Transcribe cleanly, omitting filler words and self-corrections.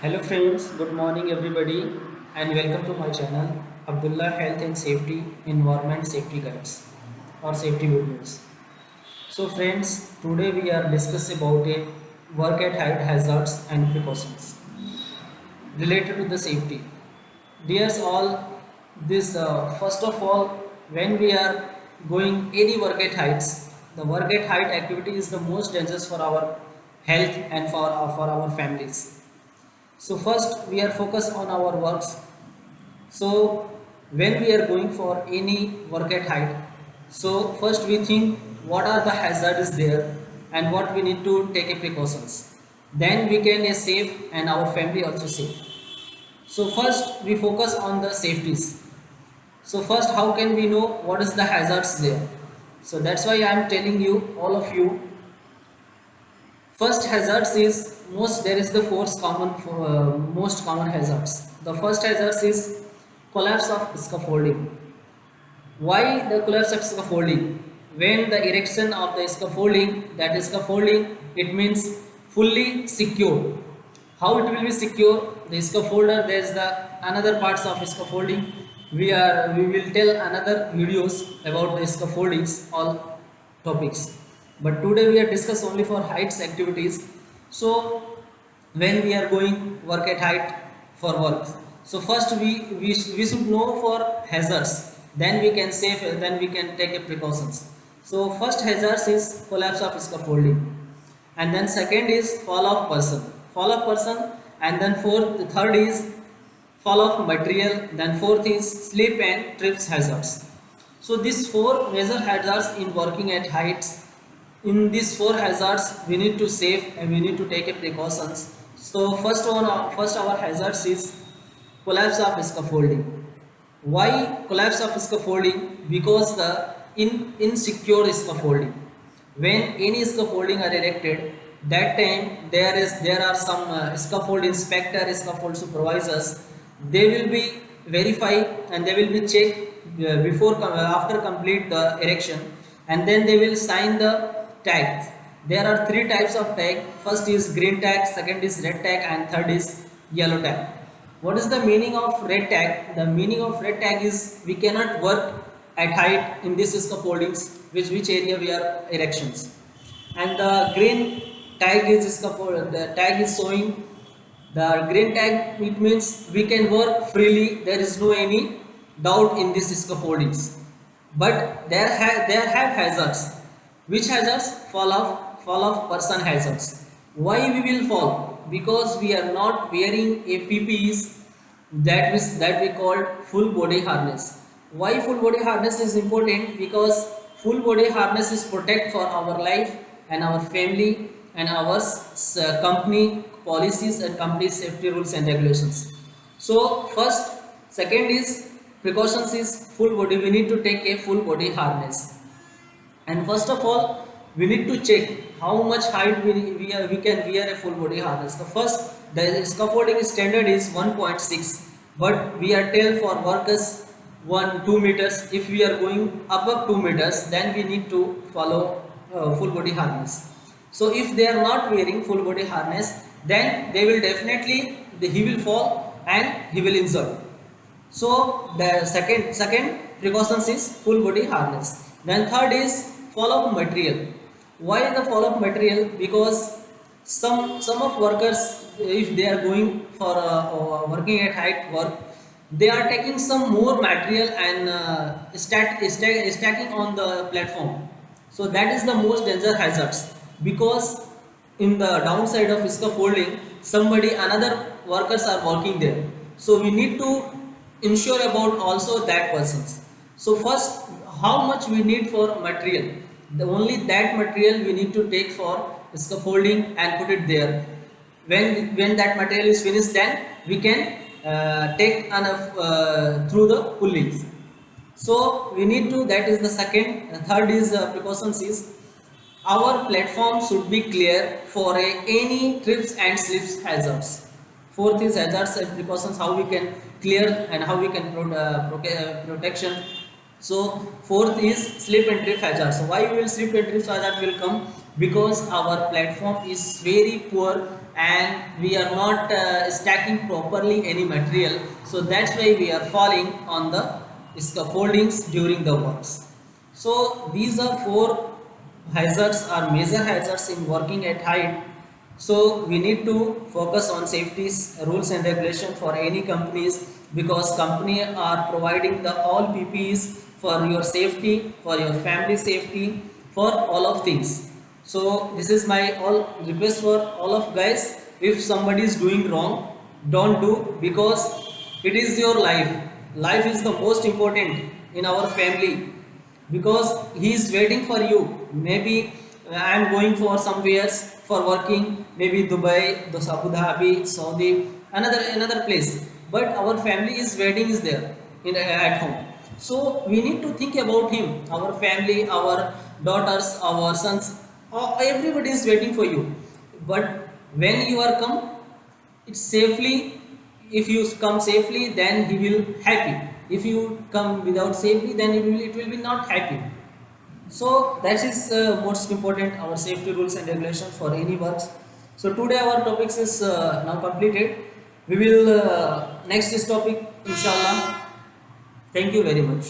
Hello friends, good morning everybody and welcome to my channel Abdullah Health and Safety Environment Safety Guides or Safety Videos. So friends, today we are discussing about a work at height hazards and precautions related to the safety. Dears all, this first of all, when we are going any work at heights, the work at height activity is the most dangerous for our health and for our families. So first we are focused on our works. So when we are going for any work at height, so first we think what are the hazards there and what we need to take a precautions. Then we can safe and our family also safe. So first we focus on the safeties. So first how can we know what is the hazards there? So that's why I am telling you all of you. First hazards is most there is the most common hazards. The first hazards is collapse of scaffolding. Why the collapse of scaffolding? When the erection of the scaffolding, that is scaffolding, it means fully secure. How it will be secure? The scaffolder, there is the another parts of scaffolding. We will tell another videos about the scaffoldings, all topics. But today we are discuss only for heights activities. So when we are going work at height for work, so first we should know for hazards, then we can save, then we can take a precautions. So first hazards is collapse of scaffolding, and then second is fall of person, and then third is fall of material, then fourth is slip and trips hazards. So these four major hazards in working at heights. In these four hazards we need to save and we need to take a precautions. So first our hazards is collapse of scaffolding. Why collapse of scaffolding? Because the insecure scaffolding. When any scaffolding are erected, that time there are some scaffold inspector, scaffold supervisors. They will be verify and they will be check after complete the erection, and then they will sign the tags. There are three types of tag. First is green tag, second is red tag, and third is yellow tag. What is the meaning of red tag? The meaning of red tag is we cannot work at height in this scaffoldings, which area we are erections. And the green tag is scaffold. The tag is showing the green tag. It means we can work freely. There is no any doubt in this scaffoldings. But there have hazards. Which hazards? Fall of person hazards. Why we will fall? Because we are not wearing a PPEs, that we call full body harness. Why full body harness is important? Because full body harness is protect for our life and our family and our company policies and company safety rules and regulations. So first, second is precautions is full body. We need to take a full body harness. And first of all, we need to check how much height we can wear a full body harness. The scaffolding standard is 1.6, but we are tell for workers 2 meters. If we are going above 2 meters, then we need to follow full body harness. So if they are not wearing full body harness, then they will definitely he will fall and he will injure. So the second precautions is full body harness. Then third is fall of material. Why the fall of material? Because some of workers, if they are going for working at height work, they are taking some more material and stacking on the platform. So that is the most danger hazards, because in the downside of scaffolding, somebody another workers are working there. So we need to ensure about also that persons. So first, how much we need for material? The only that material we need to take for scaffolding and put it there. When that material is finished, then we can take enough through the pulleys. So we need to, that is the second. Third is precautions is our platform should be clear for any trips and slips hazards. Fourth is hazards and precautions, how we can clear and how we can protection. So fourth is slip and trip hazard. So why will slip and trip hazard will come? Because our platform is very poor and we are not stacking properly any material, so that's why we are falling on the scaffoldings during the works. So these are four hazards or major hazards in working at height. So we need to focus on safety rules and regulation for any companies, because company are providing the all PPEs for your safety, for your family safety, for all of things. So this is my all request for all of guys. If somebody is doing wrong, don't do, because it is your life. Life is the most important in our family, because he is waiting for you. Maybe I am going for somewhere for working, maybe Dubai, Abu Dhabi, Saudi, another place, but our family is waiting is there at home. So we need to think about him, our family, our daughters, our sons, everybody is waiting for you. But when you are come, it's safely, if you come safely then he will happy. If you come without safety, then it will be not happy. So that is most important, our safety rules and regulations for any works. So today our topics is now completed. We will next this topic inshallah. Thank you very much.